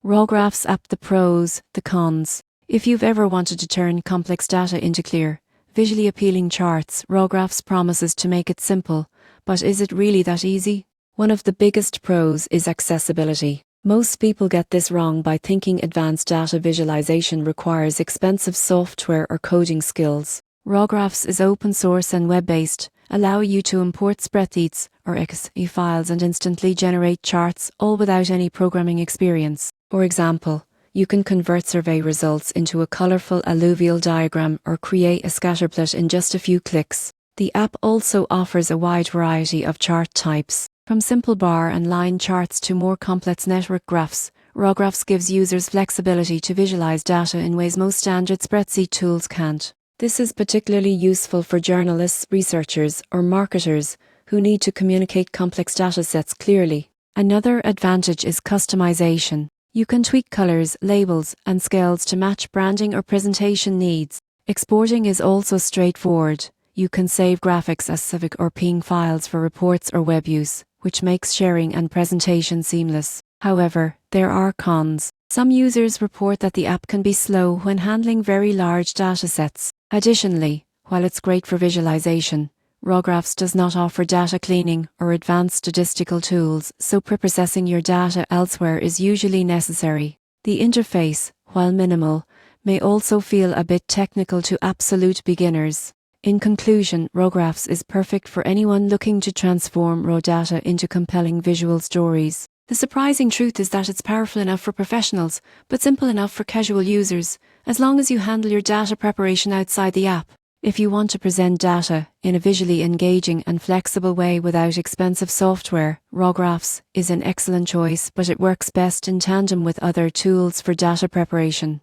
RAWGraphs app: the pros, the cons. If you've ever wanted to turn complex data into clear, visually appealing charts, RAWGraphs promises to make it simple. But is it really that easy? One of the biggest pros is accessibility. Most people get this wrong by thinking advanced data visualization requires expensive software or coding skills. RAWGraphs is open source and web-based, allow you to import spreadsheets or XE files and instantly generate charts, all without any programming experience. For example, you can convert survey results into a colorful alluvial diagram or create a scatterplot in just a few clicks. The app also offers a wide variety of chart types, from simple bar and line charts to more complex network graphs. RAWGraphs gives users flexibility to visualize data in ways most standard spreadsheet tools can't. This is particularly useful for journalists, researchers, or marketers who need to communicate complex datasets clearly. Another advantage is customization. You can tweak colors, labels, and scales to match branding or presentation needs. Exporting is also straightforward. You can save graphics as CSV or PNG files for reports or web use, which makes sharing and presentation seamless. However, there are cons. Some users report that the app can be slow when handling very large datasets. Additionally, while it's great for visualization, RAWGraphs does not offer data cleaning or advanced statistical tools, so preprocessing your data elsewhere is usually necessary. The interface, while minimal, may also feel a bit technical to absolute beginners. In conclusion, RAWGraphs is perfect for anyone looking to transform raw data into compelling visual stories. The surprising truth is that it's powerful enough for professionals, but simple enough for casual users, as long as you handle your data preparation outside the app. If you want to present data in a visually engaging and flexible way without expensive software, RAWGraphs is an excellent choice, but it works best in tandem with other tools for data preparation.